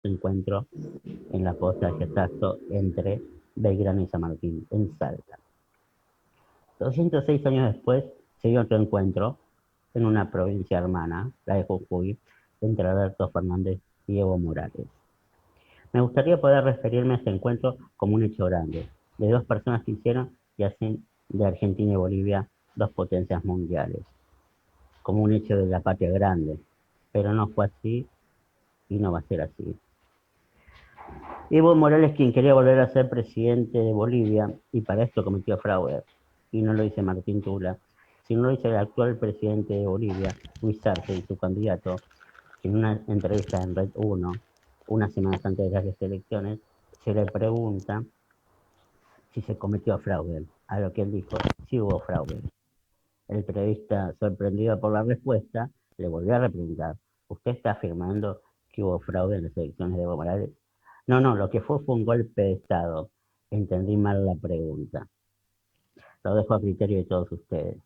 encuentro en la posta de Gestazo entre Belgrano y San Martín, en Salta. 206 años después se dio otro encuentro en una provincia hermana, la de Jujuy, entre Alberto Fernández y Evo Morales. Me gustaría poder referirme a este encuentro como un hecho grande, de dos personas que hicieron y hacen de Argentina y Bolivia dos potencias mundiales, como un hecho de la patria grande, pero no fue así y no va a ser así. Evo Morales, quien quería volver a ser presidente de Bolivia, y para esto cometió fraude, y no lo dice Martín Tula, sino lo dice el actual presidente de Bolivia, Luis Arce, y su candidato, que en una entrevista en Red 1, unas semanas antes de las elecciones, se le pregunta si se cometió fraude, a lo que él dijo, sí hubo fraude. El periodista, sorprendido por la respuesta, le volvió a preguntar, ¿usted está afirmando que hubo fraude en las elecciones de Evo Morales? No, lo que fue un golpe de Estado. Entendí mal la pregunta. Lo dejo a criterio de todos ustedes.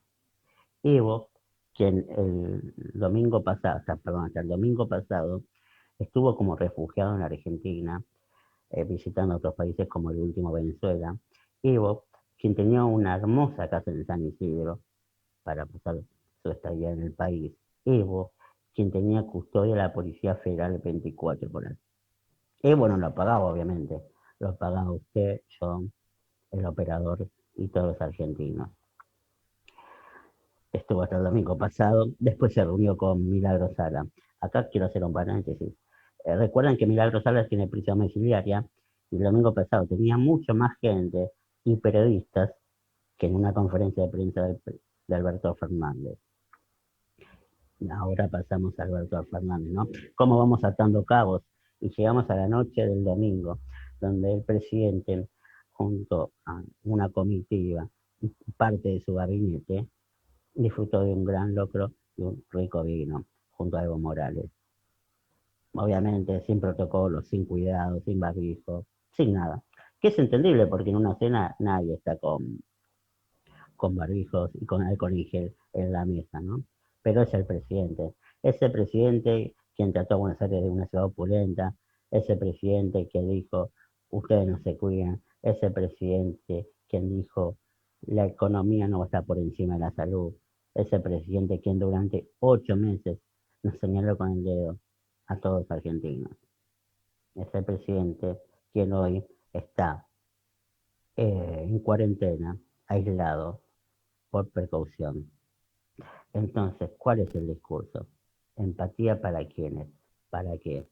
Evo, quien el domingo pasado, hasta el domingo pasado, estuvo como refugiado en Argentina, visitando otros países como el último Venezuela. Evo, quien tenía una hermosa casa en San Isidro para pasar su estadía en el país. Evo, quien tenía custodia de la Policía Federal 24 horas. Evo no lo pagaba, obviamente. Lo pagaba usted, yo, el operador y todos los argentinos. Estuvo hasta el domingo pasado, después se reunió con Milagro Sala. Acá quiero hacer un paréntesis. Recuerden que Milagro Sala tiene prisión domiciliaria y el domingo pasado tenía mucho más gente y periodistas que en una conferencia de prensa de Alberto Fernández. Ahora pasamos a Alberto Fernández, ¿no? Cómo vamos atando cabos y llegamos a la noche del domingo, donde el presidente, junto a una comitiva y parte de su gabinete, disfrutó de un gran locro y un rico vino, junto a Evo Morales. Obviamente, sin protocolo, sin cuidado, sin barbijo, sin nada. Que es entendible, porque en una cena nadie está con barbijos y con alcohol y gel en la mesa, ¿no? Pero es el presidente. Ese presidente quien trató a Buenos Aires de una ciudad opulenta, ese presidente que dijo, ustedes no se cuidan, ese presidente quien dijo, la economía no va a estar por encima de la salud, ese presidente quien durante 8 meses nos señaló con el dedo a todos los argentinos. Ese presidente quien hoy está en cuarentena, aislado, por precaución. Entonces, ¿cuál es el discurso? ¿Empatía para quiénes? ¿Para qué?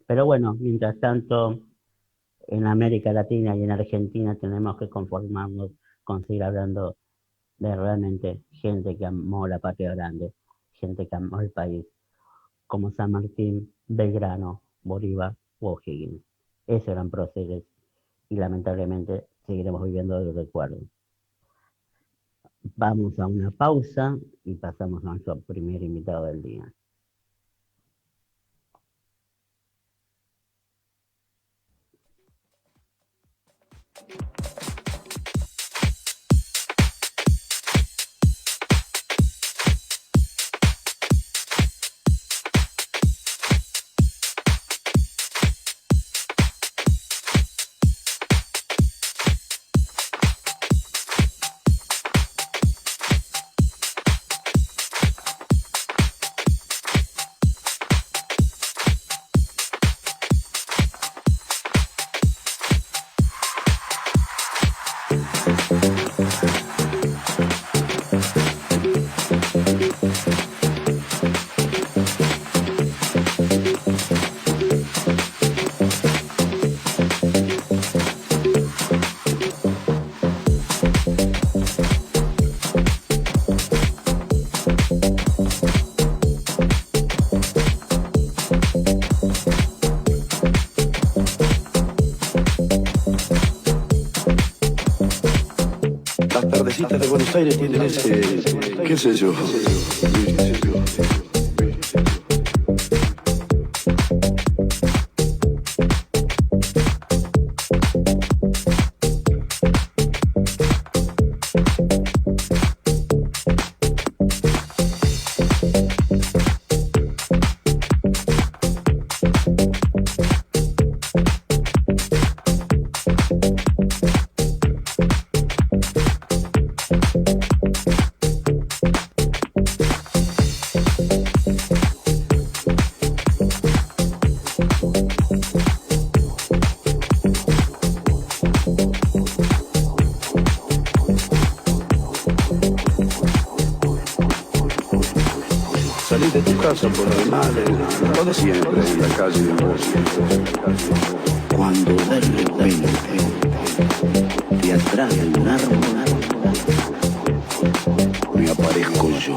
Pero bueno, mientras tanto, en América Latina y en Argentina tenemos que conformarnos con seguir hablando de realmente gente que amó la patria grande, gente que amó el país, como San Martín, Belgrano, Bolívar o O'Higgins. Esos eran próceres y lamentablemente seguiremos viviendo de los recuerdos. Vamos a una pausa y pasamos a nuestro primer invitado del día. Tardecitas de Buenos Aires tienen ese, qué sé yo. pasa por el mal, lo de siempre en la calle de música. Cuando de repente de atrás de un árbol me aparezco yo.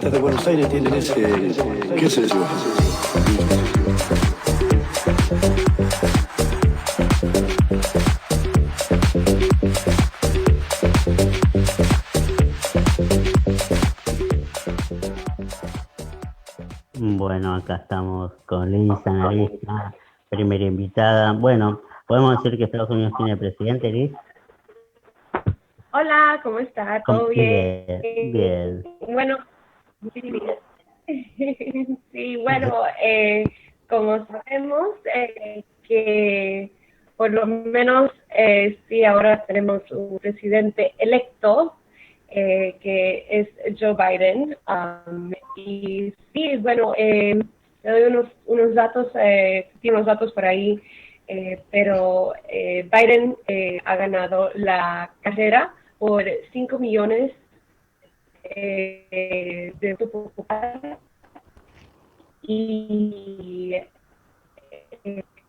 De Buenos Aires tienen ese, qué sé yo. Bueno, acá estamos con Liz, analista, primera invitada. Bueno, podemos decir que Estados Unidos tiene presidente, Liz. Hola, ¿cómo está? ¿Todo bien? Bien. Bueno, sí, bueno, como sabemos que por lo menos sí ahora tenemos un presidente electo que es Joe Biden, y sí, bueno, le doy unos datos, tiene unos datos por ahí, pero Biden ha ganado la carrera por 5 millones de populares y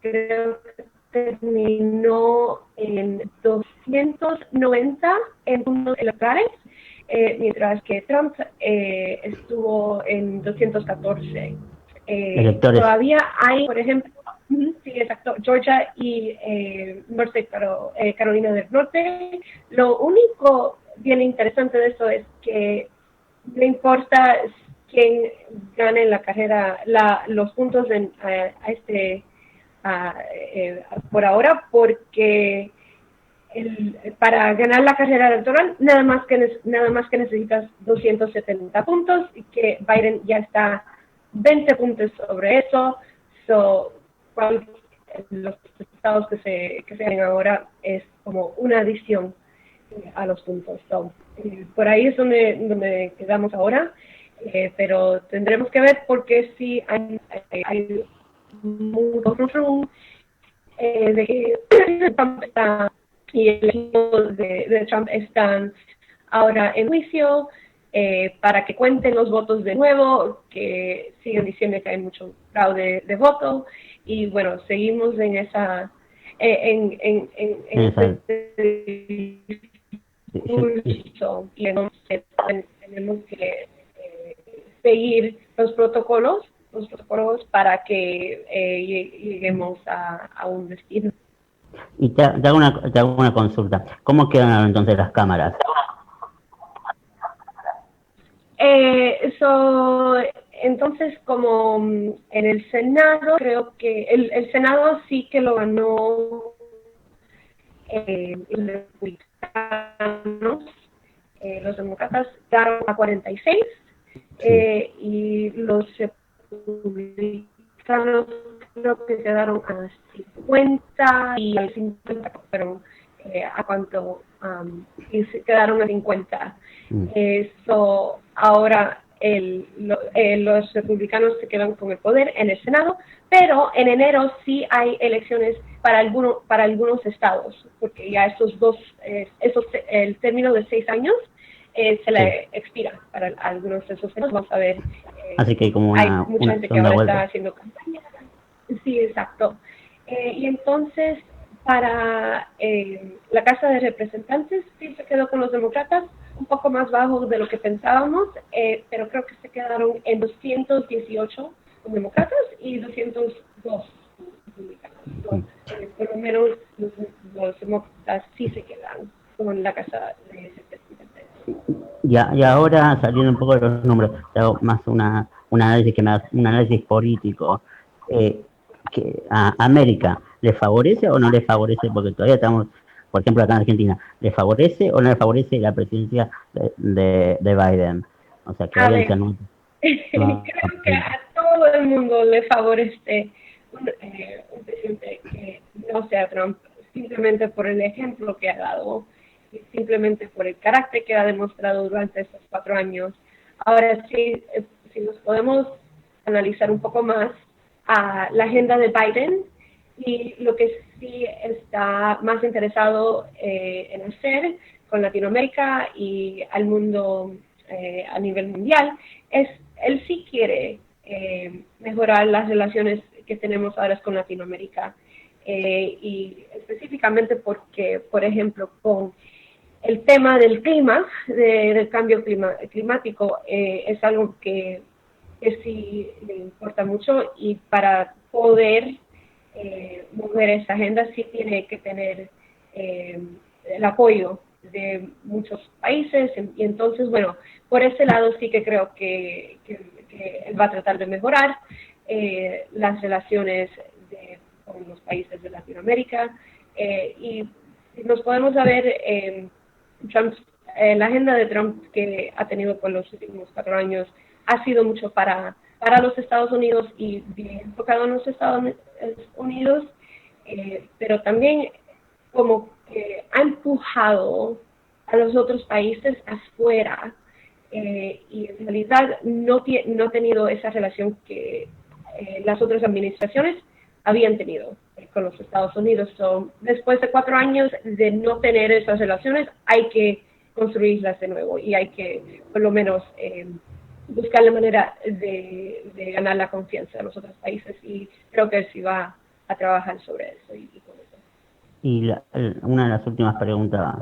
creo que terminó en 290 en puntos electorales, mientras que Trump estuvo en 214. Todavía hay, por ejemplo, sí, exacto, Georgia y Carolina del Norte. Lo único bien interesante de eso es que no importa quién gane la carrera, los puntos por ahora, porque para ganar la carrera electoral nada más que necesitas 270 puntos y que Biden ya está 20 puntos sobre eso. Los estados que se ganen ahora es como una adición a los puntos. Por ahí es donde quedamos ahora, pero tendremos que ver porque sí hay muchos rumores de que Trump y el equipo de Trump están ahora en juicio para que cuenten los votos de nuevo, que siguen diciendo que hay mucho fraude de voto, y bueno, seguimos en esa discurso, y entonces tenemos que seguir los protocolos para que lleguemos a un destino. Y te hago una consulta. ¿Cómo quedan entonces las cámaras? Entonces, como en el Senado, creo que el Senado sí que lo ganó los republicanos. Los demócratas quedaron a 46, y los republicanos creo que quedaron a 50, y al 50 fueron a cuánto, y se quedaron a 50. Ahora los republicanos se quedan con el poder en el Senado, pero en enero sí hay elecciones para algunos estados, porque ya el término de 6 años se le expira para algunos de esos temas. Vamos a ver. Así que como hay mucha gente que ahora vuelta. está haciendo campaña. Sí, exacto. Y entonces, para la Casa de Representantes, sí se quedó con los demócratas, un poco más bajo de lo que pensábamos, pero creo que se quedaron en 218 demócratas y 202 republicanos. Por lo menos los demócratas sí se quedan con la Casa de Representantes. Y ahora, saliendo un poco de los números, hago más un análisis político. Que a América le favorece o no le favorece, porque todavía estamos, por ejemplo, acá en Argentina, ¿le favorece o no le favorece la presidencia de Biden? O sea, que Biden no, creo que a todo el mundo le favorece un presidente que no sea Trump, simplemente por el ejemplo que ha dado, simplemente por el carácter que ha demostrado durante estos 4 años. Ahora sí, si nos podemos analizar un poco más a la agenda de Biden y lo que sí está más interesado en hacer con Latinoamérica y al mundo a nivel mundial, él sí quiere mejorar las relaciones que tenemos ahora con Latinoamérica y específicamente porque, por ejemplo, con el tema del clima, del cambio climático, es algo que sí le importa mucho y para poder mover esa agenda sí tiene que tener el apoyo de muchos países y entonces, bueno, por ese lado sí que creo que él va a tratar de mejorar las relaciones con los países de Latinoamérica y nos podemos ver la agenda de Trump que ha tenido por los últimos 4 años ha sido mucho para los Estados Unidos y bien enfocado en los Estados Unidos, pero también como que ha empujado a los otros países afuera y en realidad no ha tenido esa relación que las otras administraciones habían tenido con los Estados Unidos. Después de 4 años de no tener esas relaciones, hay que construirlas de nuevo y hay que por lo menos buscar la manera de ganar la confianza de los otros países y creo que él sí va a trabajar sobre eso y con eso. Y una de las últimas preguntas,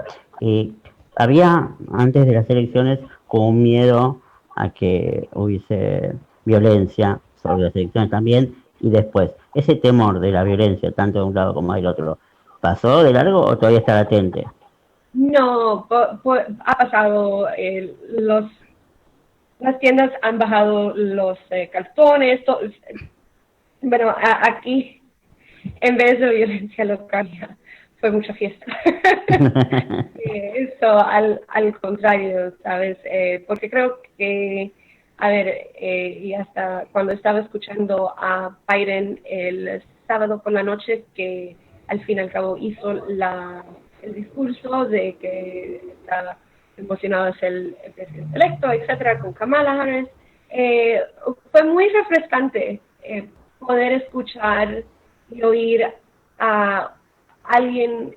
había antes de las elecciones como un miedo a que hubiese violencia sobre las elecciones también y después, ese temor de la violencia tanto de un lado como del otro, ¿pasó de largo o todavía está latente? No, ha pasado, las tiendas han bajado los cartones, bueno, aquí en vez de violencia local fue mucha fiesta. Eso al contrario, ¿sabes? Porque creo que, a ver, y hasta cuando estaba escuchando a Biden el sábado por la noche, que al fin y al cabo hizo el discurso de que estaba emocionado de ser el presidente electo, etcétera, con Kamala Harris, fue muy refrescante poder escuchar y oír a alguien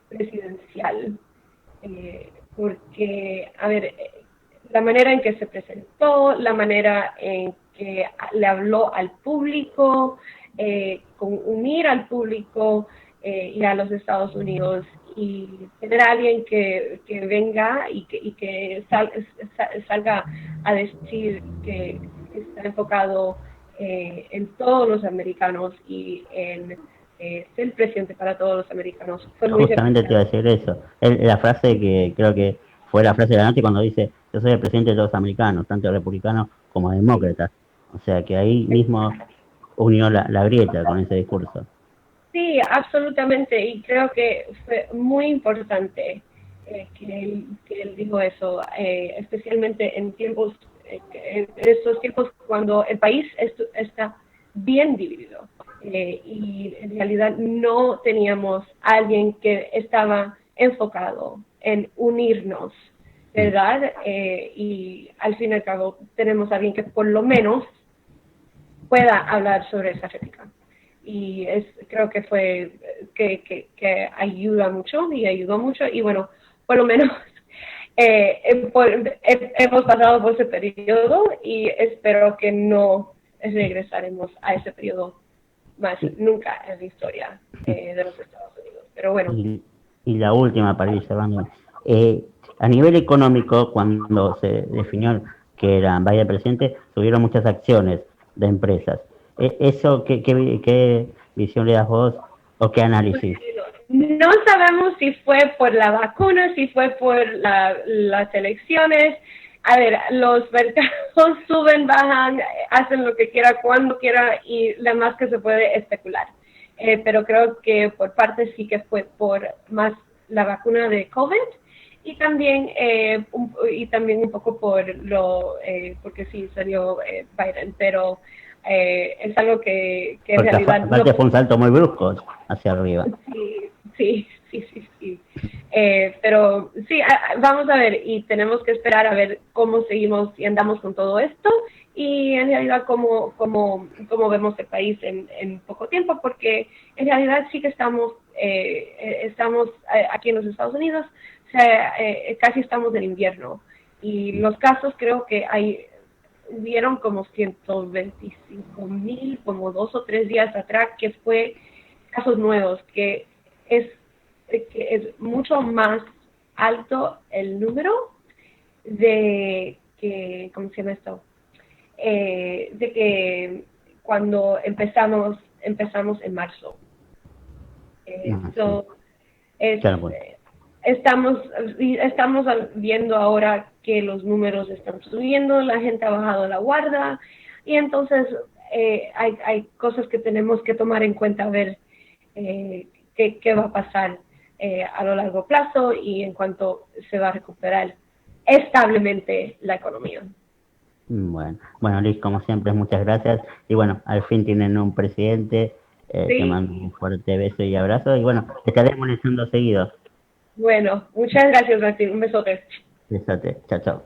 presidencial, porque, a ver, la manera en que se presentó, la manera en que le habló al público, con unir al público y a los Estados Unidos y tener a alguien que venga y que salga a decir que está enfocado en todos los americanos y en ser presidente para todos los americanos. Justamente te iba a decir eso. La frase que creo que fue la frase de la noche cuando dice, yo soy el presidente de todos los americanos, tanto republicanos como demócratas. O sea que ahí mismo unió la grieta con ese discurso. Sí, absolutamente, y creo que fue muy importante que él dijo eso, especialmente en tiempos, en estos tiempos cuando el país está bien dividido y en realidad no teníamos a alguien que estaba enfocado en unirnos, ¿verdad? Y al fin y al cabo tenemos a alguien que por lo menos pueda hablar sobre esa réplica. Y creo que fue que ayuda mucho y ayudó mucho y bueno, por lo menos hemos pasado por ese periodo y espero que no regresaremos a ese periodo más nunca en la historia de los Estados Unidos. Pero bueno. Y la última para ir cerrando. A nivel económico, cuando se definió que era Biden presidente, tuvieron muchas acciones de empresas. ¿Eso qué visión le das vos o qué análisis? No sabemos si fue por la vacuna, si fue por las elecciones. A ver, los mercados suben, bajan, hacen lo que quiera, cuando quiera, y lo más que se puede especular. Pero creo que por parte sí que fue por más la vacuna de COVID y también un poco por porque sí salió Biden, pero es algo que en Porque realidad aparte fue un salto muy brusco hacia arriba. Sí. Pero sí, vamos a ver y tenemos que esperar a ver cómo seguimos y andamos con todo esto y en realidad cómo vemos el país en poco tiempo, porque en realidad sí que estamos aquí en los Estados Unidos, o sea, casi estamos en invierno y los casos creo que hubieron como 125,000 como 2 o 3 días atrás, que fue casos nuevos, que es mucho más alto el número de que, ¿cómo se llama esto? De que cuando empezamos en marzo. Estamos viendo ahora que los números están subiendo, la gente ha bajado la guardia y entonces hay cosas que tenemos que tomar en cuenta, a ver qué va a pasar a lo largo plazo y en cuanto se va a recuperar establemente la economía. Bueno, Liz, como siempre, muchas gracias. Y bueno, al fin tienen un presidente. Sí. Te mando un fuerte beso y abrazo. Y bueno, te estaré molestando seguido. Bueno, muchas gracias, Martín. Un besote. Besote. Chao, chao.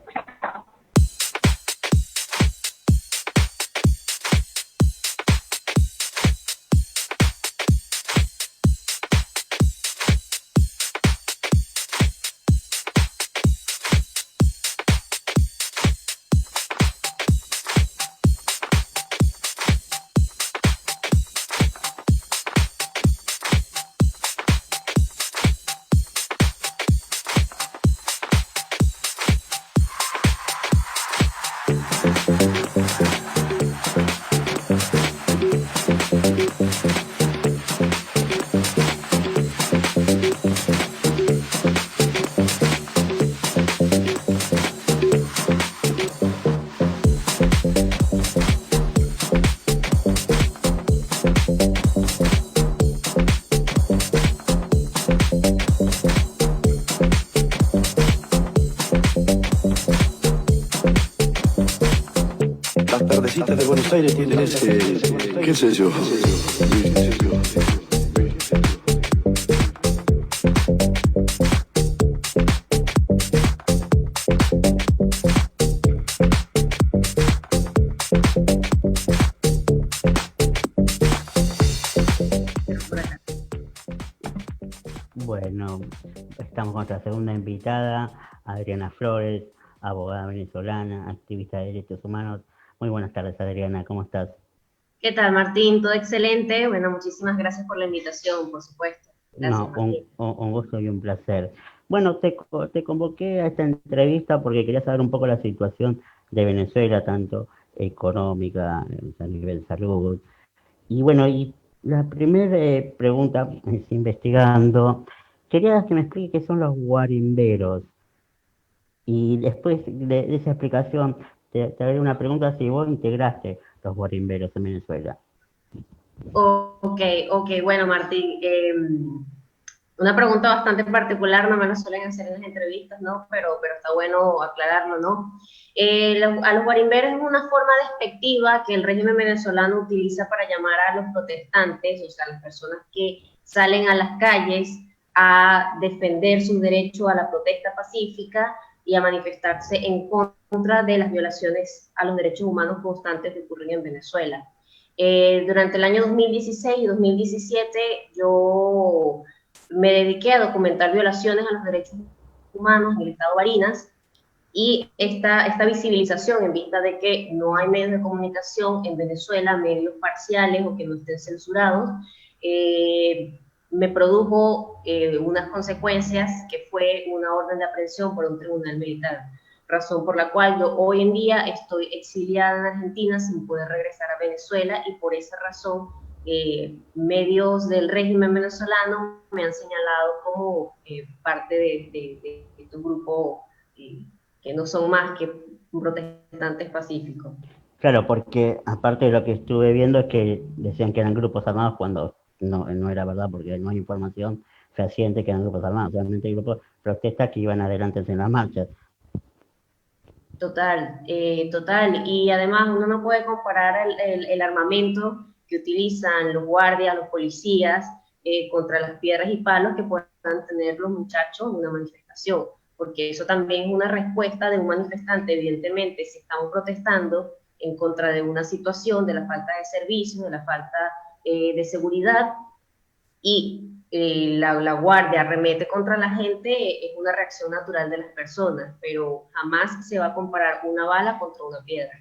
De Buenos Aires tienen ese, qué sé yo. Bueno, estamos con nuestra segunda invitada, Adriana Flores, abogada venezolana, activista de derechos humanos. Muy buenas tardes, Adriana, ¿cómo estás? ¿Qué tal, Martín? Todo excelente. Bueno, muchísimas gracias por la invitación, por supuesto. Gracias, un gusto y un placer. Bueno, te convoqué a esta entrevista porque quería saber un poco la situación de Venezuela, tanto económica, a nivel de salud. Y bueno, y la primera pregunta es investigando. Quería que me explique qué son los guarimberos. Y después de esa explicación, te haré una pregunta si vos integraste los guarimberos en Venezuela. Ok, bueno, Martín, una pregunta bastante particular, no me la suelen hacer en las entrevistas, ¿no? Pero está bueno aclararlo, ¿no? A los guarimberos es una forma despectiva que el régimen venezolano utiliza para llamar a los protestantes, o sea, las personas que salen a las calles a defender su derecho a la protesta pacífica y a manifestarse en contra de las violaciones a los derechos humanos constantes que ocurren en Venezuela. Durante el año 2016 y 2017 yo me dediqué a documentar violaciones a los derechos Humanos en el estado Barinas, y esta visibilización en vista de que no hay medios de comunicación en Venezuela, medios parciales o que no estén censurados, me produjo unas consecuencias que fue una orden de aprehensión por un tribunal militar, razón por la cual yo hoy en día estoy exiliada en Argentina sin poder regresar a Venezuela, y por esa razón medios del régimen venezolano me han señalado como parte de este grupo que no son más que protestantes pacíficos. Claro, porque aparte de lo que estuve viendo es que decían que eran grupos armados cuando no era verdad, porque no hay información fehaciente que eran grupos armados, solamente hay grupos protestas que iban adelante en las marchas. Total, total. Y además uno no puede comparar el armamento que utilizan los guardias, los policías, contra las piedras y palos que puedan tener los muchachos en una manifestación, porque eso también es una respuesta de un manifestante. Evidentemente, si estamos protestando en contra de una situación, de la falta de servicios, de la falta de seguridad, y la guardia arremete contra la gente, es una reacción natural de las personas, pero jamás se va a comparar una bala contra una piedra.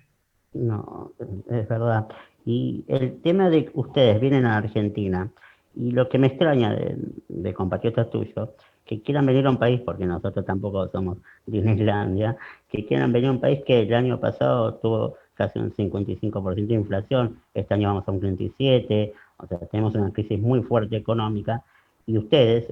No, es verdad. Y el tema de que ustedes vienen a Argentina, y lo que me extraña de compatriotas tuyos, que quieran venir a un país, porque nosotros tampoco somos Disneylandia, que quieran venir a un país que el año pasado tuvo casi un 55% de inflación, este año vamos a un 37%, o sea, tenemos una crisis muy fuerte económica, y ustedes,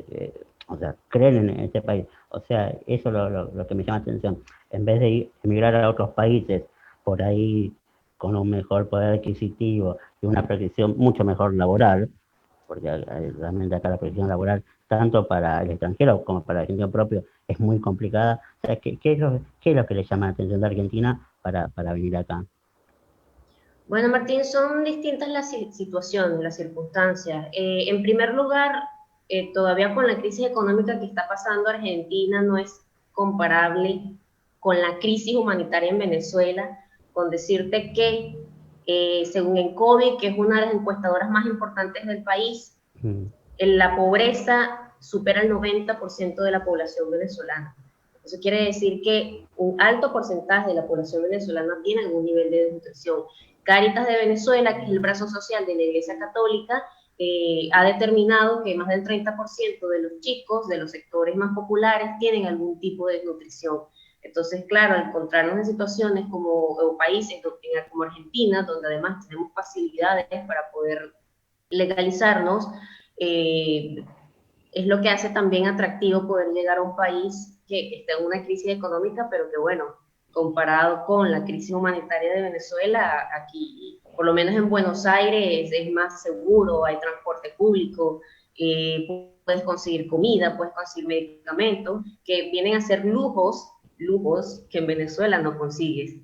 o sea, creen en este país. O sea, eso es lo que me llama la atención. En vez de emigrar a otros países, por ahí con un mejor poder adquisitivo y una protección mucho mejor laboral, porque realmente acá la protección laboral, tanto para el extranjero como para el argentino propio, es muy complicada. O sea, ¿qué es lo que le llama la atención de Argentina para venir acá? Bueno, Martín, son distintas las situaciones, las circunstancias. En primer lugar, todavía con la crisis económica que está pasando Argentina no es comparable con la crisis humanitaria en Venezuela, con decirte que según el COVID, que es una de las encuestadoras más importantes del país, la pobreza supera el 90% de la población venezolana. Eso quiere decir que un alto porcentaje de la población venezolana tiene algún nivel de desnutrición. Cáritas de Venezuela, que es el brazo social de la Iglesia Católica, ha determinado que más del 30% de los chicos de los sectores más populares tienen algún tipo de desnutrición. Entonces, claro, al encontrarnos en situaciones o países como Argentina, donde además tenemos facilidades para poder legalizarnos, es lo que hace también atractivo poder llegar a un país que está en una crisis económica, pero que bueno, comparado con la crisis humanitaria de Venezuela, aquí, por lo menos en Buenos Aires, es más seguro, hay transporte público, puedes conseguir comida, puedes conseguir medicamentos, que vienen a ser lujos que en Venezuela no consigues.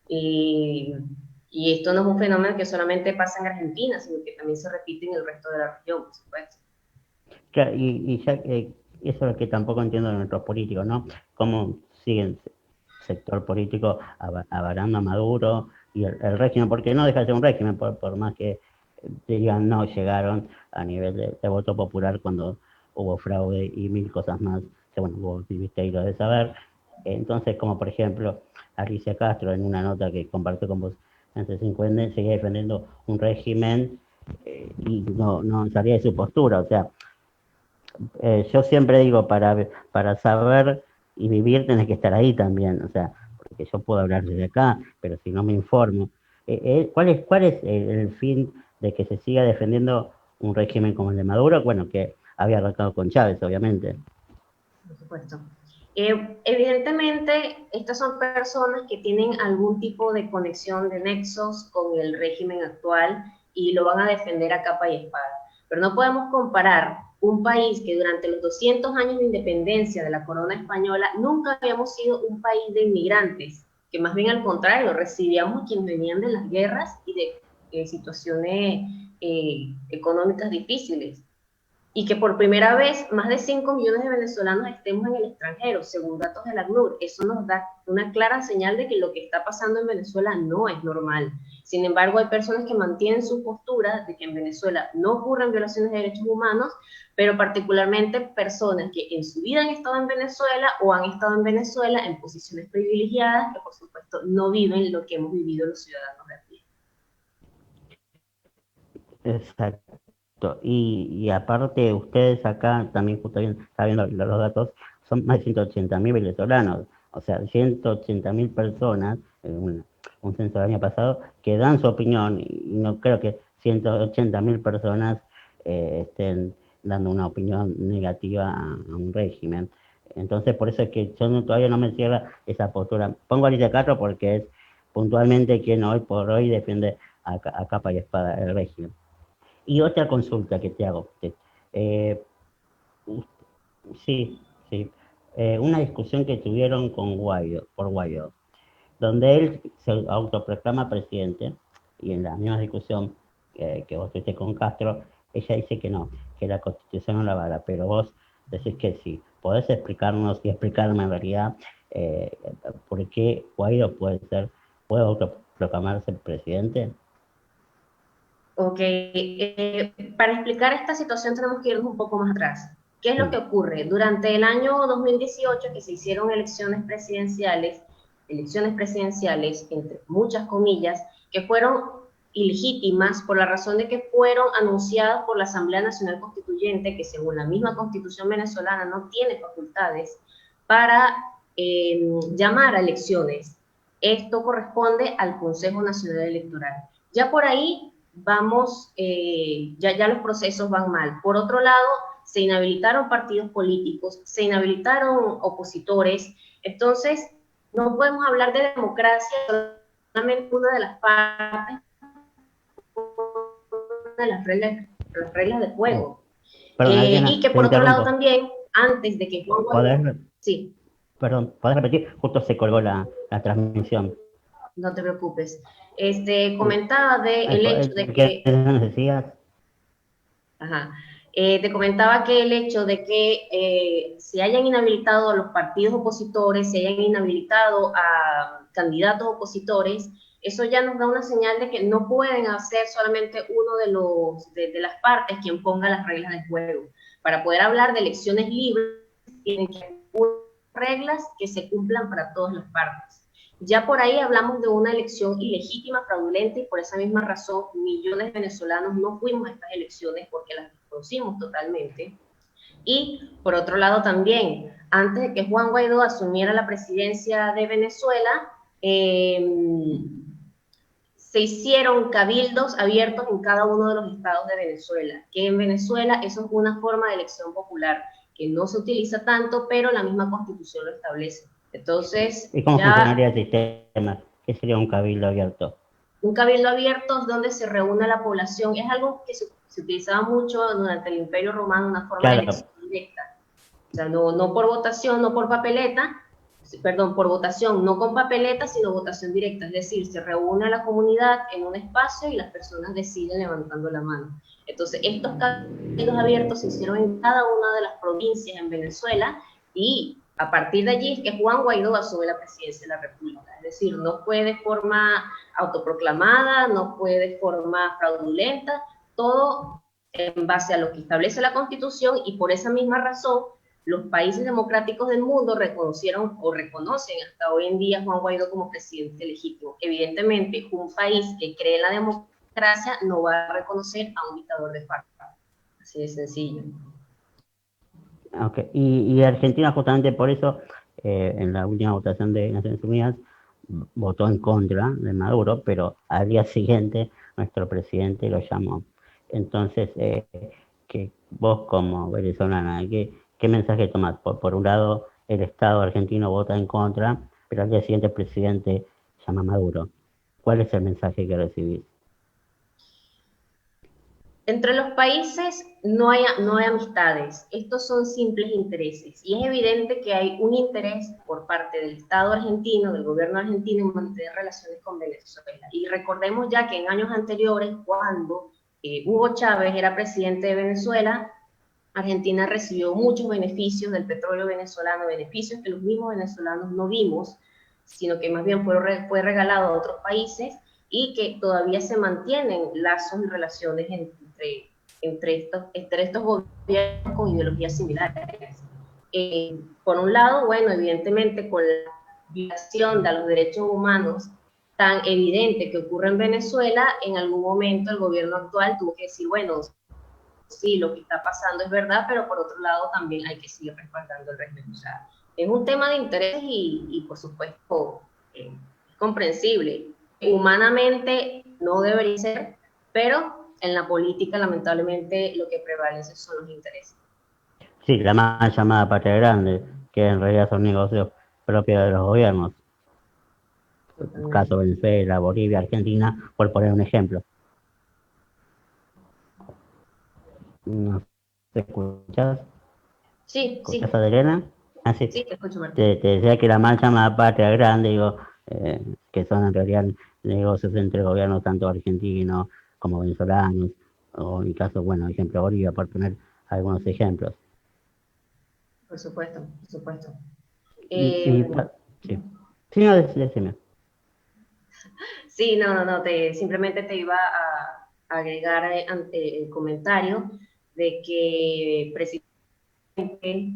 Y esto no es un fenómeno que solamente pasa en Argentina, sino que también se repite en el resto de la región, por supuesto. Claro, y ya eso es lo que tampoco entiendo de nuestros políticos, ¿no? Cómo siguen sector político avalando a Maduro y el régimen, porque no deja de ser un régimen, por más que digan no llegaron a nivel de voto popular cuando hubo fraude y mil cosas más, que bueno, vos viviste ahí lo de saber. Entonces, como por ejemplo, Alicia Castro en una nota que compartió con vos en C5N, seguía defendiendo un régimen y no salía de su postura, o sea, yo siempre digo, para saber y vivir tenés que estar ahí también, o sea, porque yo puedo hablar desde acá, pero si no me informo, ¿cuál es el fin de que se siga defendiendo un régimen como el de Maduro? Bueno, que había arrancado con Chávez, obviamente. Por supuesto. Evidentemente, estas son personas que tienen algún tipo de conexión, de nexos con el régimen actual y lo van a defender a capa y espada. Pero no podemos comparar un país que durante los 200 años de independencia de la corona española nunca habíamos sido un país de inmigrantes, que más bien al contrario, recibíamos a quienes venían de las guerras y de situaciones económicas difíciles. y que por primera vez más de 5 millones de venezolanos estemos en el extranjero, según datos de la ACNUR. Eso nos da una clara señal de que lo que está pasando en Venezuela no es normal. Sin embargo, hay personas que mantienen su postura de que en Venezuela no ocurren violaciones de derechos humanos, pero particularmente personas que en su vida han estado en Venezuela o han estado en Venezuela en posiciones privilegiadas, que por supuesto no viven lo que hemos vivido los ciudadanos de aquí. Exacto. Y aparte, ustedes acá también, justo está viendo los datos, son más de 180.000 venezolanos, o sea, 180.000 personas, un censo del año pasado, que dan su opinión, y no creo que 180.000 personas estén dando una opinión negativa a un régimen. Entonces, por eso es que yo todavía no me cierra esa postura. Pongo a Alicia Castro porque es puntualmente quien hoy por hoy defiende a capa y espada el régimen. Y otra consulta que te hago. Eh, sí, sí. Una discusión que tuvieron con Guaidó, por Guaidó, donde él se autoproclama presidente, y en la misma discusión que vos tuviste con Castro, ella dice que no, que la Constitución no la avala, pero vos decís que sí. ¿Podés explicarnos y explicarme en realidad por qué Guaidó puede autoproclamarse presidente? Ok, para explicar esta situación tenemos que irnos un poco más atrás. ¿Qué es lo que Sí. ocurre? Durante el año 2018, que se hicieron elecciones presidenciales, entre muchas comillas, que fueron ilegítimas por la razón de que fueron anunciadas por la Asamblea Nacional Constituyente, que según la misma Constitución venezolana no tiene facultades para llamar a elecciones. Esto corresponde al Consejo Nacional Electoral. Ya por ahí vamos, ya los procesos van mal. Por otro lado, se inhabilitaron partidos políticos, se inhabilitaron opositores, entonces no podemos hablar de democracia solamente una de las partes, de las reglas del juego. Perdón, Y Adriana, que te por otro lado interrumpo. también, antes de que Juan Guaidó, ¿Podés, sí, perdón, ¿podés repetir? Justo se colgó la transmisión. no te preocupes, comentaba de el hecho de ¿Qué que decías? ajá. Te comentaba que el hecho de que se hayan inhabilitado a los partidos opositores, se hayan inhabilitado a candidatos opositores, eso ya nos da una señal de que no pueden hacer solamente uno de las partes quien ponga las reglas del juego. Para poder hablar de elecciones libres, tienen que haber reglas que se cumplan para todas las partes. Ya por ahí hablamos de una elección ilegítima, fraudulenta, y por esa misma razón millones de venezolanos no fuimos a estas elecciones porque las desconocimos totalmente. Y por otro lado también, antes de que Juan Guaidó asumiera la presidencia de Venezuela, se hicieron cabildos abiertos en cada uno de los estados de Venezuela, que en Venezuela eso es una forma de elección popular que no se utiliza tanto, pero la misma Constitución lo establece. Entonces, ¿Y cómo ya funcionaría el sistema? ¿Qué sería un cabildo abierto? un cabildo abierto es donde se reúne la población, es algo que se utilizaba mucho durante el Imperio Romano, una forma de Claro, elección directa. O sea, no por votación, no por papeleta, perdón, por votación, no con papeleta, sino votación directa. Es decir, se reúne a la comunidad en un espacio y las personas deciden levantando la mano. Entonces, estos cabildos abiertos se hicieron en cada una de las provincias en Venezuela y a partir de allí es que Juan Guaidó asume la presidencia de la República. Es decir, no fue de forma autoproclamada, no fue de forma fraudulenta, todo en base a lo que establece la Constitución, y por esa misma razón los países democráticos del mundo reconocieron o reconocen hasta hoy en día a Juan Guaidó como presidente legítimo. Evidentemente, un país que cree en la democracia no va a reconocer a un dictador de facto. Así de sencillo. okay. Y Argentina justamente por eso, en la última votación de Naciones Unidas, votó en contra de Maduro, pero al día siguiente nuestro presidente lo llamó. Entonces, que vos como venezolana, ¿qué mensaje tomás? Por un lado, el Estado argentino vota en contra, pero al día siguiente el presidente llama a Maduro. ¿Cuál es el mensaje que recibís? Entre los países no hay amistades, estos son simples intereses, y es evidente que hay un interés por parte del Estado argentino, del gobierno argentino, en mantener relaciones con Venezuela. Y recordemos ya que en años anteriores, cuando Hugo Chávez era presidente de Venezuela, Argentina recibió muchos beneficios del petróleo venezolano, beneficios que los mismos venezolanos no vimos, sino que más bien fue regalado a otros países y que todavía se mantienen lazos y relaciones entre estos gobiernos con ideologías similares. Por un lado, bueno, evidentemente con la violación de los derechos humanos tan evidente que ocurre en Venezuela, en algún momento el gobierno actual tuvo que decir, bueno, sí, lo que está pasando es verdad, pero por otro lado también hay que seguir respaldando el régimen. O sea, es un tema de interés y por supuesto, es comprensible. Humanamente no debería ser, pero en la política lamentablemente lo que prevalece son los intereses. Sí, la más llamada patria grande, que en realidad son negocios propios de los gobiernos. Caso Venezuela, Bolivia, Argentina, por poner un ejemplo. ¿No te escuchas? Sí, ¿Escuchas sí. a Adriana? Ah, sí. Sí, te escucho, Martín. Te decía que la mal llamada patria grande, digo, que son en realidad negocios entre gobiernos tanto argentinos como venezolanos, o en mi caso, bueno, ejemplo Bolivia, por poner algunos ejemplos. Por supuesto, por supuesto. Y sí. Sí, no, decime. Sí, no, simplemente te iba a agregar ante el comentario de que precisamente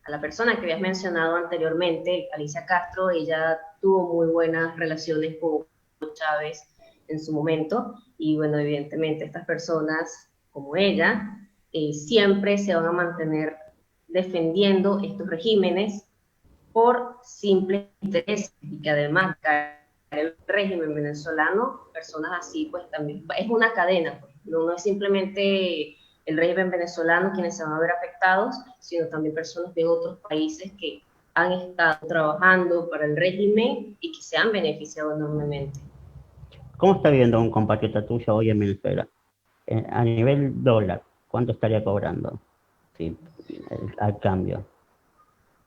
a la persona que habías mencionado anteriormente, Alicia Castro, ella tuvo muy buenas relaciones con Chávez en su momento y bueno, evidentemente estas personas como ella siempre se van a mantener defendiendo estos regímenes por simple interés y que además el régimen venezolano, personas así pues también, es una cadena, pues. No es simplemente el régimen venezolano quienes se van a ver afectados, sino también personas de otros países que han estado trabajando para el régimen y que se han beneficiado enormemente. ¿Cómo está viviendo un compatriota tuyo hoy en Venezuela? A nivel dólar, ¿cuánto estaría cobrando? Sí, al cambio.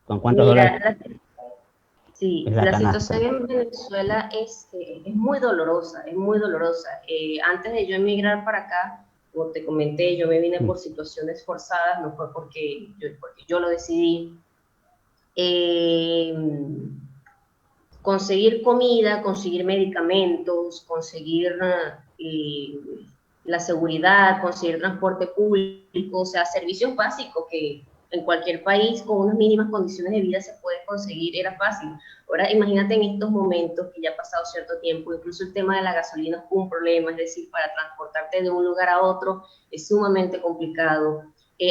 ¿Con cuántos dólares Mira, sí, es la la canasta? situación en Venezuela es muy dolorosa, es muy dolorosa. Antes de yo emigrar para acá, como te comenté, yo me vine por situaciones forzadas, no fue porque yo lo decidí. Eh, Conseguir comida, conseguir medicamentos, conseguir eh, la seguridad, conseguir transporte público, o sea, servicios básicos que en cualquier país con unas mínimas condiciones de vida se puede conseguir, era fácil. Ahora imagínate en estos momentos que ya ha pasado cierto tiempo, incluso el tema de la gasolina es un problema, es decir, para transportarte de un lugar a otro es sumamente complicado.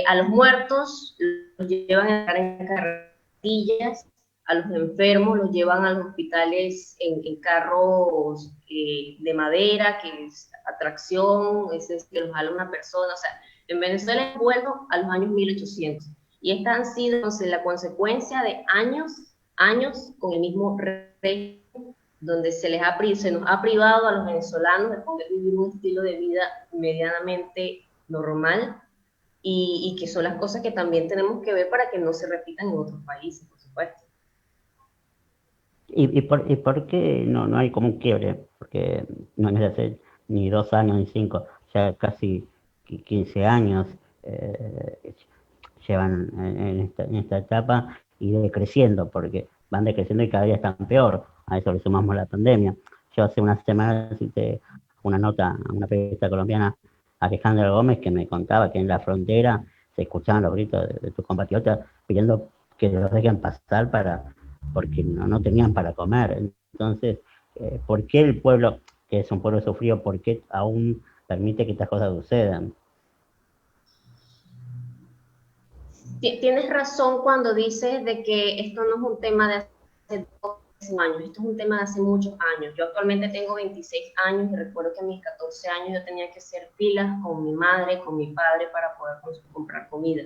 A los muertos los llevan en carretillas, a los enfermos los llevan a los hospitales en carros de madera, que es atracción, es que los jala una persona. O sea, en Venezuela es vuelto a los años 1800. Y esta han sido entonces, la consecuencia de años con el mismo régimen, donde se nos ha privado a los venezolanos de poder vivir un estilo de vida medianamente normal y que son las cosas que también tenemos que ver para que no se repitan en otros países, por supuesto. ¿Y por qué no hay como un quiebre? Porque no es de hace ni 2 años ni 5, ya casi 15 años llevan en esta etapa y decreciendo, porque van decreciendo y cada día están peor. A eso le sumamos la pandemia. Yo hace unas semanas hice una nota a una periodista colombiana, Alejandra Gómez, que me contaba que en la frontera se escuchaban los gritos de tus compatriotas pidiendo que los dejen pasar porque no tenían para comer. Entonces, ¿por qué el pueblo, que es un pueblo sufrido, por qué aún permite que estas cosas sucedan? Tienes razón cuando dices de que esto no es un tema de hace 12 años, esto es un tema de hace muchos años. Yo actualmente tengo 26 años y recuerdo que a mis 14 años yo tenía que hacer filas con mi madre, con mi padre para poder comprar comida.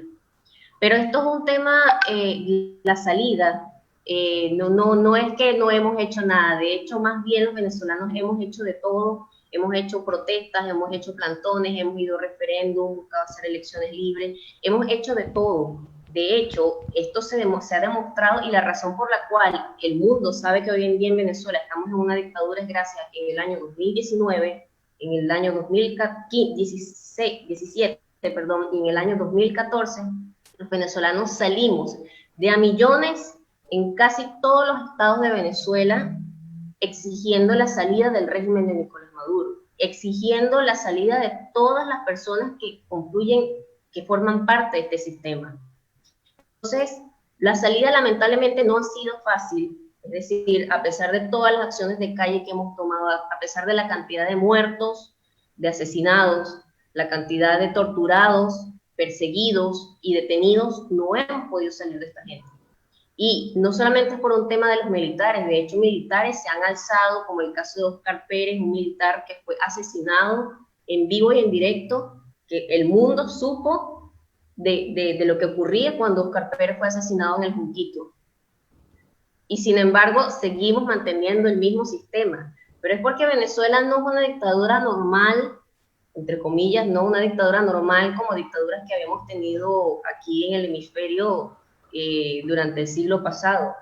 Pero esto es un tema, la salida, no es que no hemos hecho nada, de hecho más bien los venezolanos hemos hecho de todo, hemos hecho protestas, hemos hecho plantones, hemos ido a referéndum, buscado hacer elecciones libres, hemos hecho de todo. De hecho, esto se ha demostrado y la razón por la cual el mundo sabe que hoy en día en Venezuela estamos en una dictadura es gracias a que en el año 2019, en el año 2017, perdón, y en el año 2014, los venezolanos salimos de a millones en casi todos los estados de Venezuela exigiendo la salida del régimen de Nicolás Maduro, exigiendo la salida de todas las personas que confluyen, que forman parte de este sistema. Entonces, la salida lamentablemente no ha sido fácil, es decir, a pesar de todas las acciones de calle que hemos tomado, a pesar de la cantidad de muertos, de asesinados, la cantidad de torturados, perseguidos y detenidos, no hemos podido salir de esta gente. Y no solamente es por un tema de los militares, de hecho militares se han alzado, como el caso de Oscar Pérez, un militar que fue asesinado en vivo y en directo, que el mundo supo de lo que ocurría cuando Oscar Pérez fue asesinado en el Junquito. Y sin embargo, seguimos manteniendo el mismo sistema. Pero es porque Venezuela no es una dictadura normal, entre comillas, no una dictadura normal como dictaduras que habíamos tenido aquí en el hemisferio durante el siglo pasado.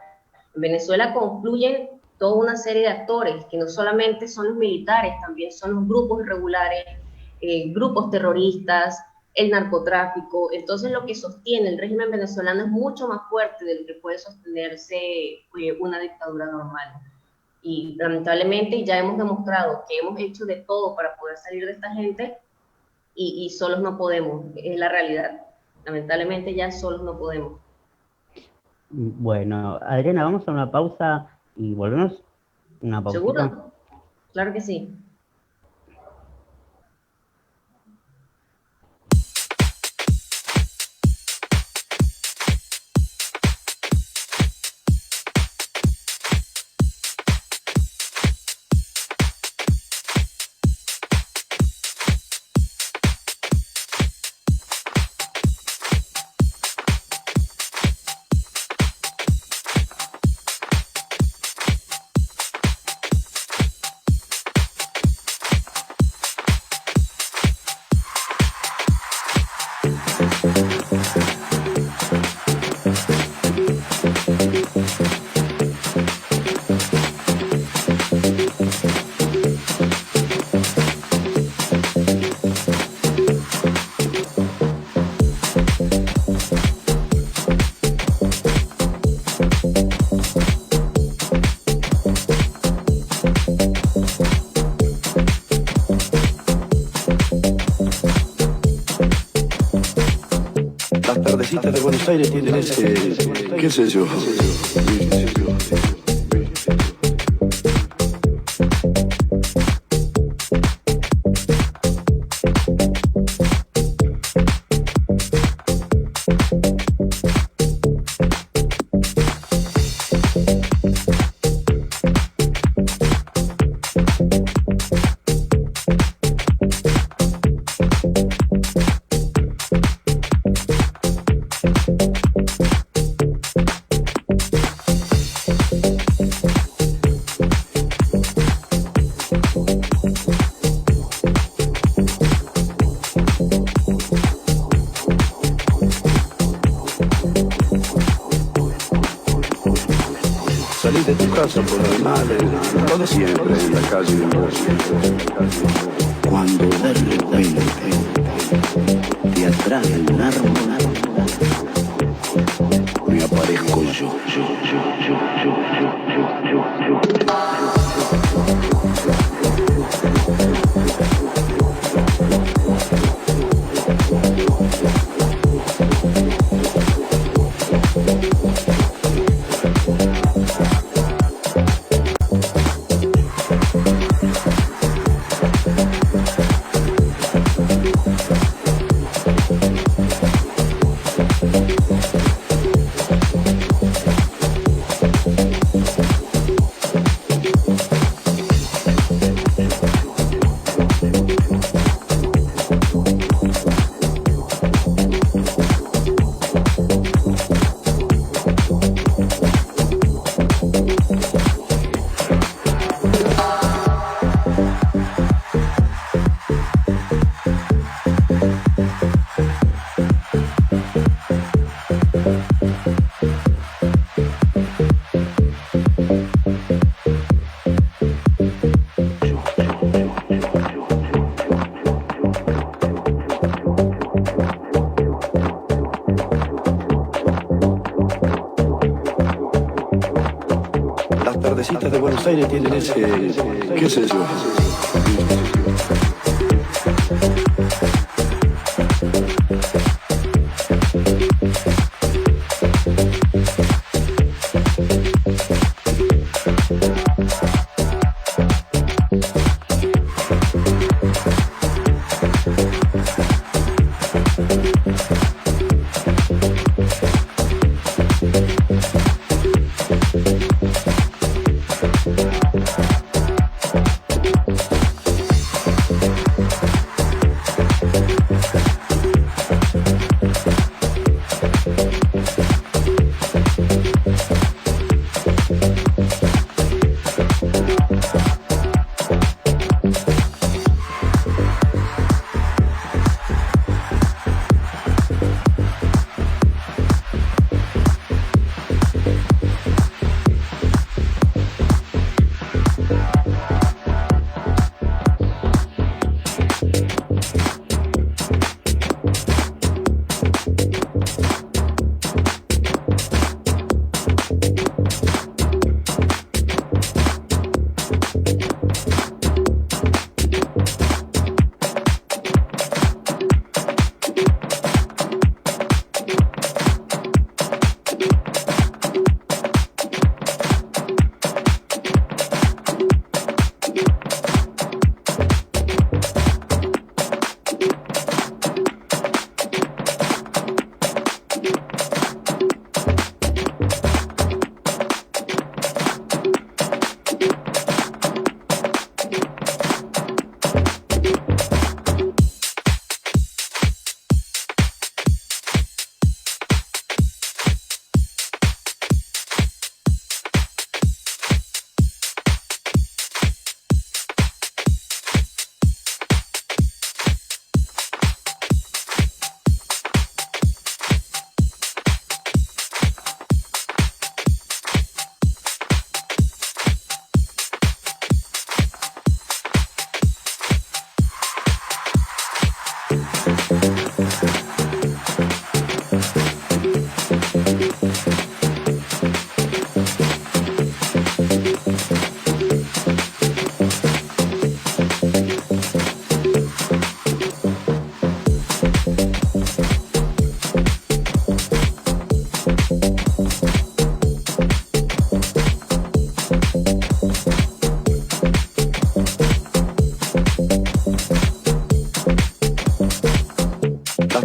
En Venezuela confluyen toda una serie de actores, que no solamente son los militares, también son los grupos irregulares, grupos terroristas, el narcotráfico. Entonces lo que sostiene el régimen venezolano es mucho más fuerte de lo que puede sostenerse una dictadura normal. Y lamentablemente ya hemos demostrado que hemos hecho de todo para poder salir de esta gente y solos no podemos, es la realidad. Lamentablemente ya solos no podemos. Bueno, Adriana, vamos a una pausa y volvemos. Una pausita. ¿Seguro? Claro que sí. De Buenos Aires tienen ese, qué sé yo. Salís de tu casa por el mar, todo siempre en la calle de vos. Cuando de repente de atrás de un árbol me aparezco yo. tardecitas de Buenos Aires tienen ese, qué sé yo.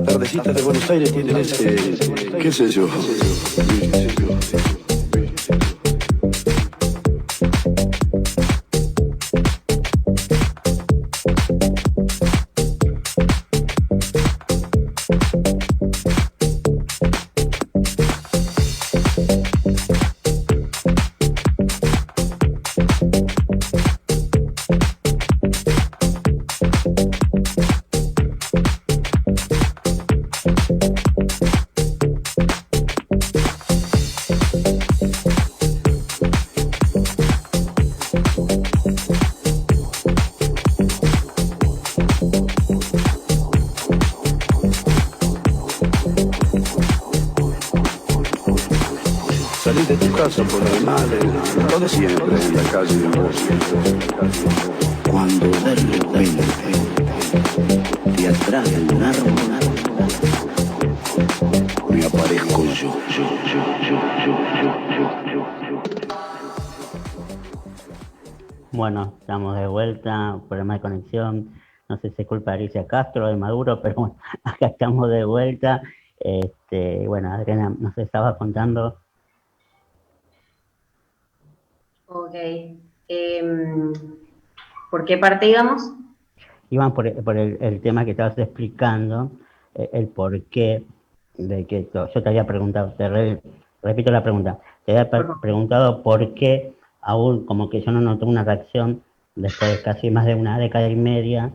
Tardecitas de Buenos Aires tienen ese, qué sé yo. Salís de tu casa por el mal, todo siempre en la calle de vos. Cuando de repente de atrás de un árbol me aparezco yo. Bueno, estamos de vuelta, problema de conexión, no sé si es culpa de Alicia Castro o de Maduro, pero bueno, acá estamos de vuelta. Bueno, Adriana nos estaba contando. Ok. ¿Por qué parte íbamos? Iban por el tema que estabas explicando, el porqué de que yo te había preguntado, repito la pregunta, te había preguntado por qué aún como que yo no noté una reacción después de casi más de una década y media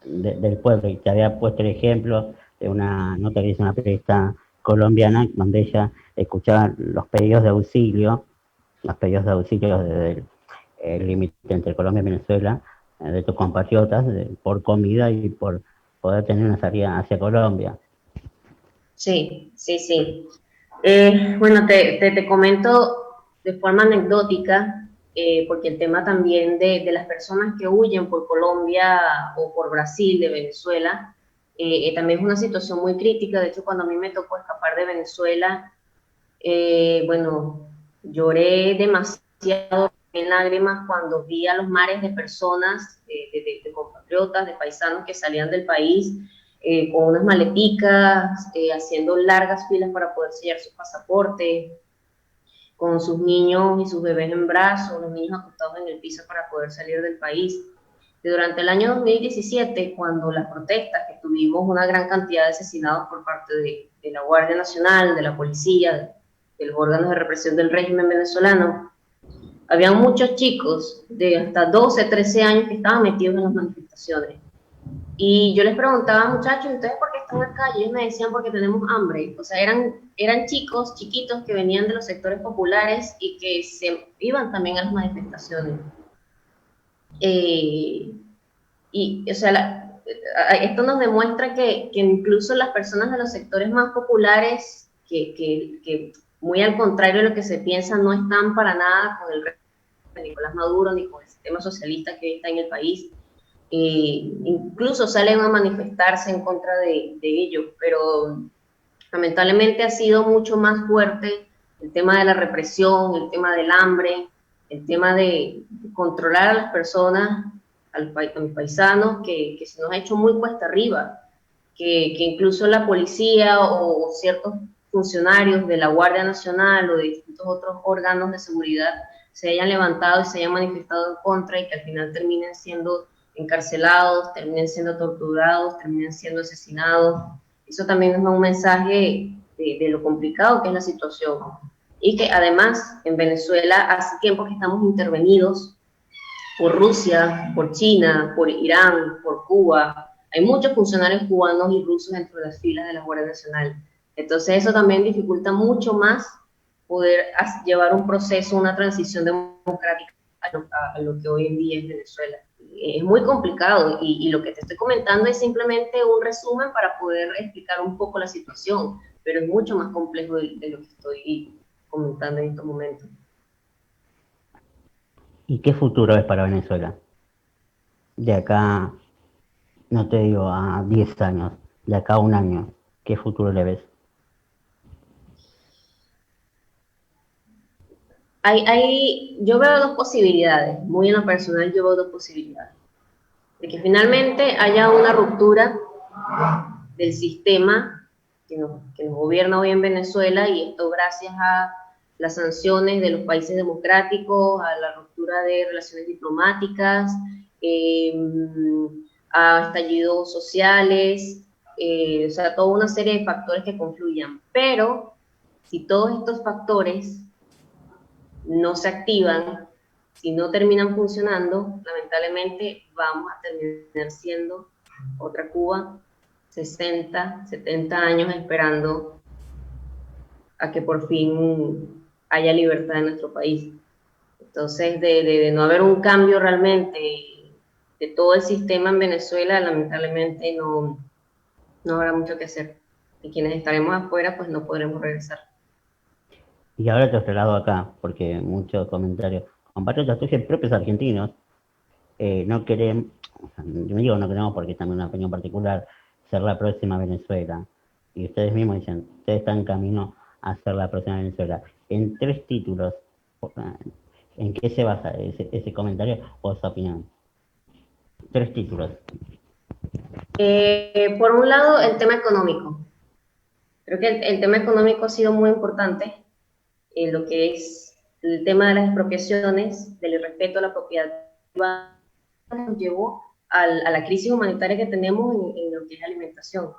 del pueblo, y te había puesto el ejemplo de una nota que hizo una periodista colombiana donde ella escuchaba los pedidos de auxilio desde el límite entre Colombia y Venezuela, de tus compatriotas, por comida y por poder tener una salida hacia Colombia. Sí. Bueno, te comento de forma anecdótica. porque el tema también de las personas que huyen por Colombia o por Brasil, de Venezuela, también es una situación muy crítica. De hecho, cuando a mí me tocó escapar de Venezuela, bueno, lloré demasiado en lágrimas cuando vi a los mares de personas, de compatriotas, de paisanos que salían del país con unas maleticas, haciendo largas filas para poder sellar sus pasaportes, con sus niños y sus bebés en brazos, los niños acostados en el piso para poder salir del país. Y durante el año 2017, cuando las protestas, que tuvimos una gran cantidad de asesinados por parte de la Guardia Nacional, de la policía, de los órganos de represión del régimen venezolano, había muchos chicos de hasta 12, 13 años que estaban metidos en las manifestaciones. Y yo les preguntaba, muchachos, ¿ustedes por qué están acá? Y ellos me decían, porque tenemos hambre. O sea, eran chicos, chiquitos que venían de los sectores populares y que se iban también a las manifestaciones. O sea, esto nos demuestra que incluso las personas de los sectores más populares, que muy al contrario de lo que se piensa, no están para nada con el régimen de Nicolás Maduro ni con el sistema socialista que hoy está en el país. Incluso salen a manifestarse en contra de ello, pero lamentablemente ha sido mucho más fuerte el tema de la represión, el tema del hambre, el tema de controlar a las personas, a los paisanos, que se nos ha hecho muy cuesta arriba, que incluso la policía o ciertos funcionarios de la Guardia Nacional o de distintos otros órganos de seguridad se hayan levantado y se hayan manifestado en contra y que al final terminen siendo encarcelados, terminen siendo torturados, terminen siendo asesinados. Eso también es un mensaje de lo complicado que es la situación. Y que además en Venezuela hace tiempo que estamos intervenidos por Rusia, por China, por Irán, por Cuba. Hay muchos funcionarios cubanos y rusos dentro de las filas de la Guardia Nacional. Entonces eso también dificulta mucho más poder llevar un proceso, una transición democrática a lo que hoy en día es Venezuela. Es muy complicado y lo que te estoy comentando es simplemente un resumen para poder explicar un poco la situación, pero es mucho más complejo de lo que estoy comentando en estos momentos. ¿Y qué futuro es para Venezuela? De acá, no te digo a 10 años, de acá a un año, ¿qué futuro le ves? Yo veo dos posibilidades, muy en lo personal yo veo dos posibilidades. De que finalmente haya una ruptura del sistema que nos gobierna hoy en Venezuela, y esto gracias a las sanciones de los países democráticos, a la ruptura de relaciones diplomáticas, a estallidos sociales, o sea, toda una serie de factores que confluyan. Pero si todos estos factores no se activan, si no terminan funcionando, lamentablemente vamos a terminar siendo otra Cuba, 60, 70 años esperando a que por fin haya libertad en nuestro país. Entonces, de no haber un cambio realmente de todo el sistema en Venezuela, lamentablemente no habrá mucho que hacer. Y quienes estaremos afuera, pues no podremos regresar. Y ahora te traslado acá, porque muchos comentarios, compatriotas tuyos propios argentinos, no queremos, yo me digo no queremos porque es también una opinión particular, ser la próxima Venezuela. Y ustedes mismos dicen, ustedes están en camino a ser la próxima Venezuela. En 3 títulos, ¿en qué se basa ese comentario o esa opinión? 3 títulos. Por un lado, el tema económico. Creo que el tema económico ha sido muy importante en lo que es el tema de las expropiaciones, del irrespeto a la propiedad privada, nos llevó a la crisis humanitaria que tenemos en lo que es la alimentación.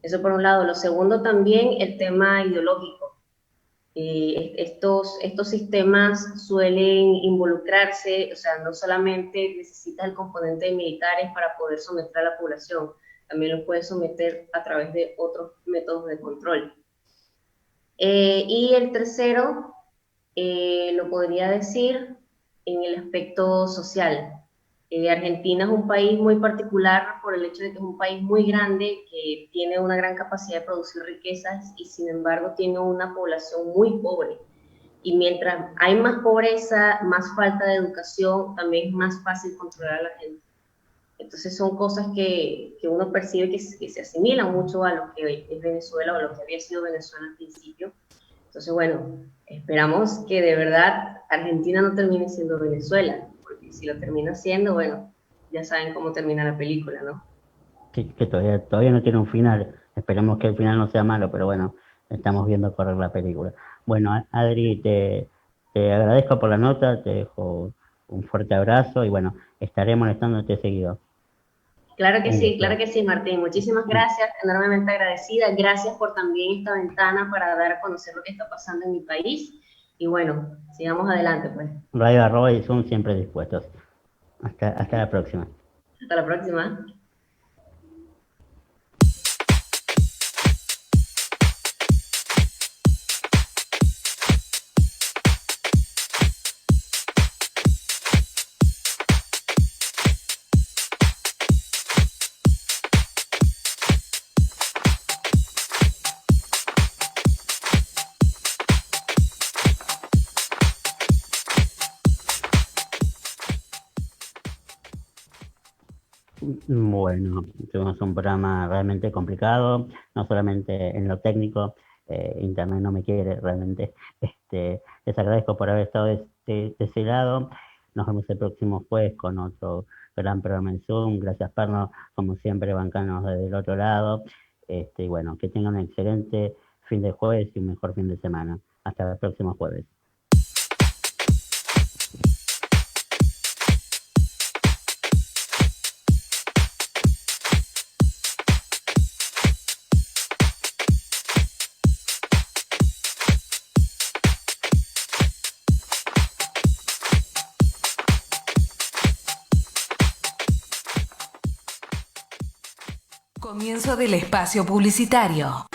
Eso por un lado. Lo segundo también, el tema ideológico. Estos sistemas suelen involucrarse, o sea, no solamente necesitas el componente de militares para poder someter a la población, también lo puedes someter a través de otros métodos de control. Y el tercero, lo podría decir en el aspecto social. Argentina es un país muy particular por el hecho de que es un país muy grande, que tiene una gran capacidad de producir riquezas y sin embargo tiene una población muy pobre. y mientras hay más pobreza, más falta de educación, también es más fácil controlar a la gente. Entonces son cosas que uno percibe que se asimilan mucho a lo que es Venezuela o lo que había sido Venezuela al principio. Entonces, bueno, esperamos que de verdad Argentina no termine siendo Venezuela, porque si lo termina siendo, bueno, ya saben cómo termina la película, ¿no? Que todavía no tiene un final. Esperemos que el final no sea malo, pero bueno, estamos viendo correr la película. Bueno, Adri, te agradezco por la nota, te dejo un fuerte abrazo y bueno, estaré molestándote seguido. Claro que sí, Martín. Muchísimas gracias, enormemente agradecida. Gracias por también esta ventana para dar a conocer lo que está pasando en mi país. Y bueno, sigamos adelante, pues. Radio Arroba y Zoom siempre dispuestos. Hasta la próxima. Hasta la próxima. Bueno, tuvimos un programa realmente complicado, no solamente en lo técnico, Internet no me quiere realmente. Les agradezco por haber estado de ese lado. Nos vemos el próximo jueves con otro gran programa en Zoom. Gracias, Perno, como siempre, bancanos desde el otro lado. Y bueno, que tengan un excelente fin de jueves y un mejor fin de semana. Hasta el próximo jueves. Comienzo del espacio publicitario.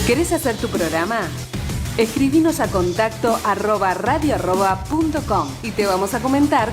¿Querés hacer tu programa? Escribinos a contacto@radioarroba.com y te vamos a comentar